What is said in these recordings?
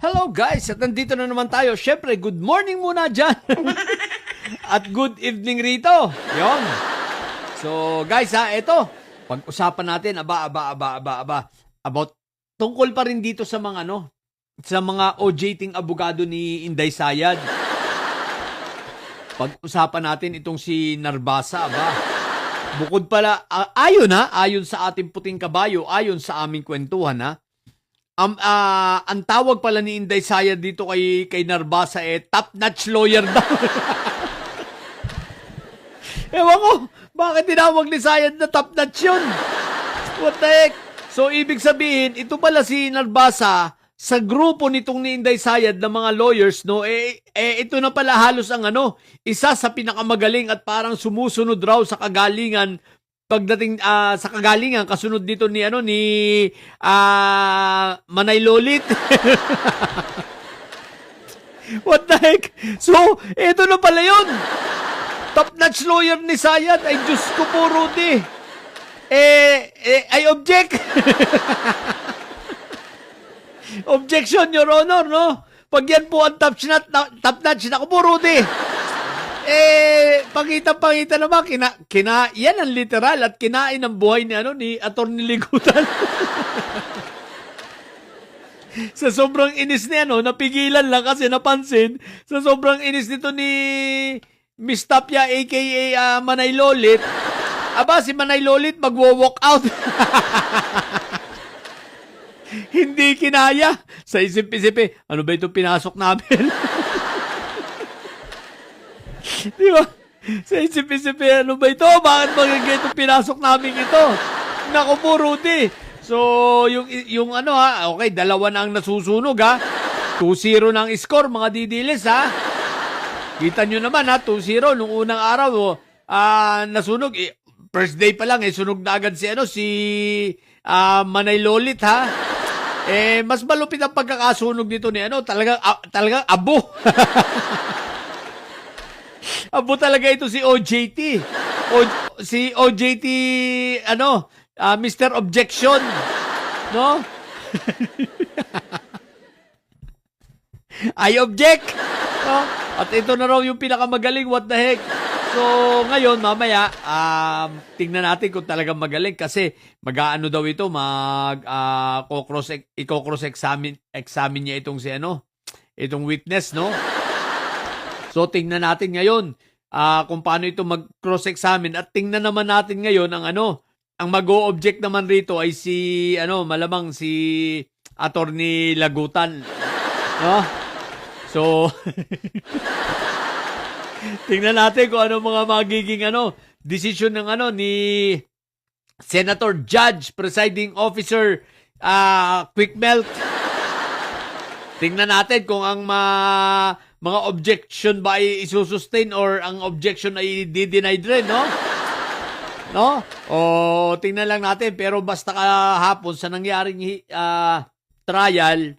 Hello guys, at nandito na naman tayo. Syempre, good morning muna dyan. At good evening rito. Yon. So guys eto. Pag-usapan natin, about tungkol pa rin dito sa mga sa mga OJT abogado ni Inday Sayad. Pag-usapan natin itong si Narbasa, Bukod pala, ayon sa ating puting kabayo, ayon sa aming kwentuhan, ang tawag pala ni Inday Sayad dito kay Narbasa top-notch lawyer daw. Ewan ko, bakit tinawag ni Sayad na top-notch yun? What the heck? So, ibig sabihin, ito pala si Narbasa, sa grupo nitong ni Inday Sayad ng mga lawyers, ito na pala halos ang isa sa pinakamagaling at parang sumusunod raw sa kagalingan pagdating sa kagalingan kasunod dito ni Manay Lolit. What the heck? So, ito na pala yun. Top-notch lawyer ni Sayad. Ay, Diyos ko po, Rudy. I object. Objection, Your Honor, no? Pag yan po ang top-notch, naku po, Rudy. Pangita naman, yan ang literal at kinain ang buhay ni Atty. Ligutan. Sa sobrang inis niya, napigilan lang kasi napansin, sa sobrang inis nito ni Miss Tapia, aka Manay Lolit, si Manay Lolit magwo-walk out. Hindi kinaya. Sa isip-isip, ano ba ito pinasok namin? Di ba? Sa isip-isip, ano ba ito? Bakit magiging ito pinasok namin ito? Naku po, Rudy. So, yung okay, 2 na ang nasusunog, 2-0 na ang score, mga didilis, Kita nyo naman, 2-0, nung unang araw, nasunog. First day pa lang, sunog na agad si Manay Lolit, mas malupit ang pagkakasunog nito ni talagang abo. Abo talaga ito si OJT. Si OJT, Mr. Objection. No? I object. No? At ito na raw yung pinakamagaling, what the heck. So, ngayon, mamaya, tingnan natin kung talagang magaling kasi mag-aano daw ito, i-cross-examine niya itong itong witness, no? So, tingnan natin ngayon kung paano ito mag-cross-examine at tingnan naman natin ngayon ang mag-o-object naman rito ay malamang si Atty. Lagutan. No? So, tingnan natin kung ano mga magiging decision ng ni Senator Judge, Presiding Officer Quick Melt. Tingnan natin kung ang mga objection ba ay isusustain or ang objection ay di-denied rin, no? No? O tingnan lang natin, pero basta kahapon sa nangyaring trial,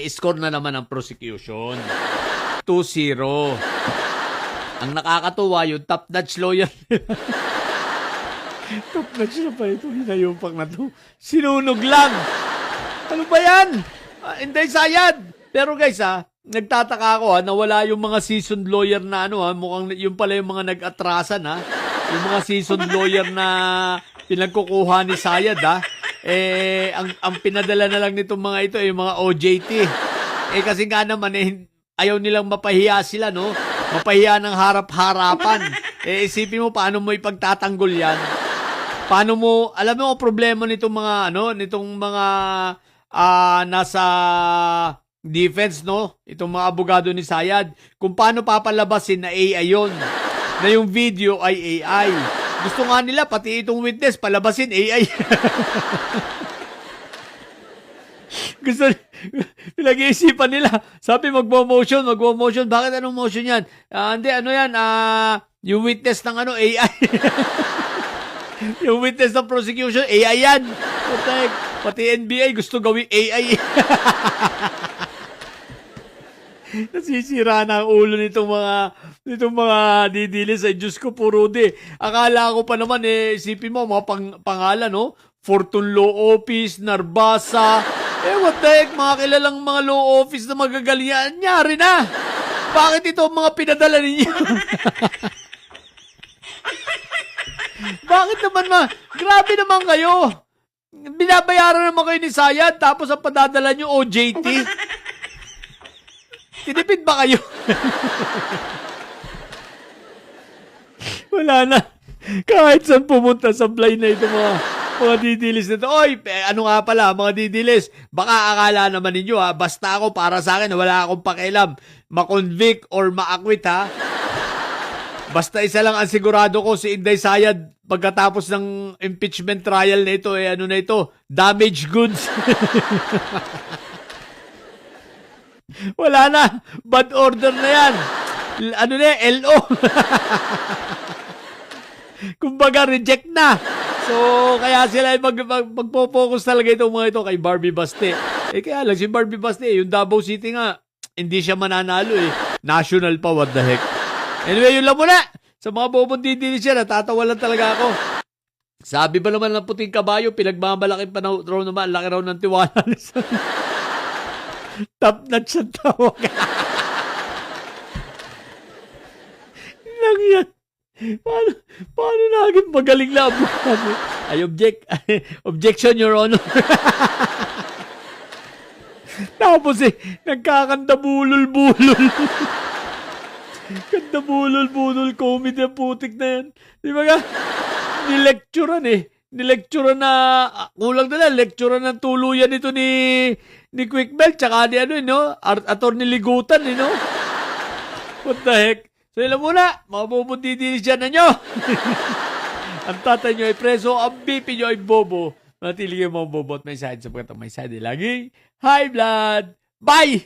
score na naman ang prosecution. 2-0. Ang nakakatuwa yung top-notch lawyer. Top-notch na pa ito. Hinayupak na to. Sinunog lang. Ano ba yan? Inday Sayad. Pero guys, nagtataka ako na wala yung mga seasoned lawyer na mukhang yung pala yung mga nag-atrasan, Yung mga seasoned lawyer na pinagkukuha ni Sayad, ang pinadala na lang nitong mga ito yung mga OJT. Kasi nga naman ayaw nilang mapahiya sila, no? Mapahiya ng harap-harapan. Isipin mo paano mo ipagtatanggol yan. Paano mo, alam mo ang problema nitong mga nasa defense, no? Itong mga abogado ni Sayad. Kung paano papalabasin na AI yun. Na yung video ay AI. Gusto nga nila, pati itong witness, palabasin AI. Gusto, pinag-iisipan nila. Sabi, magmo-motion. Bakit anong motion yan? Hindi, yan? Yung witness ng AI. Yung witness ng prosecution, AI yan. Pati NBI gusto gawing AI. Nasisira na ang ulo nitong mga didilis. Ay, Diyos ko po, Rudy. Akala ko pa naman, isipin mo, mga pangalan, no? Fortune Law Office, Narbasa, What the heck, mga kilalang mga law office na magagaling yan, nyari na. Bakit ito ang mga pinadala ninyo? Bakit naman grabe naman kayo. Binabayaran naman kayo ni Sayad, tapos ang padadala nyo OJT. Tinipid ba kayo? Wala na. Kahit saan pumunta, sablay na ito mga didilis na ito. Oy, ano nga pala, mga didilis, baka akala naman ninyo basta ako para sa akin, wala akong pakialam, ma-convict or ma-acquit Basta isa lang ang sigurado ko, si Inday Sayad, pagkatapos ng impeachment trial na ito, ano na ito, damaged goods. Wala na, bad order na yan. Ano na LO. Kumbaga, reject na. So, kaya sila magpo-focus talaga itong mga ito kay Barbie Baste. Kaya lang, si Barbie Baste, yung Davao City nga, hindi siya mananalo National pa, what the heck. Anyway, yun lang muna. Sa mga bobong didili siya, natatawa lang talaga ako. Sabi ba naman ng puting kabayo, pinagmamalaki pa raw naman, laki raw ng tiwala. Top notch ang tawag. Lang yan. Paano naging magaling na abogado? Ay, objection, Your Honor. Tapos nagkakanda bulol-bulol. Kanda bulol-bulol, comedy ang putik na yan. Di ba ka? Nilecturean na, kulang na lang, lecturean ng tuluyan ito ni Quick Bell, tsaka ni Attorney Ligutan, What the heck? So, ilan muna, mga bubundidinis dyan na nyo. Ang tatay nyo ay preso, ang BP nyo ay bobo. Manatili kayo mga bobo at may side sapagkat ang may side ay lagi high blood. Bye!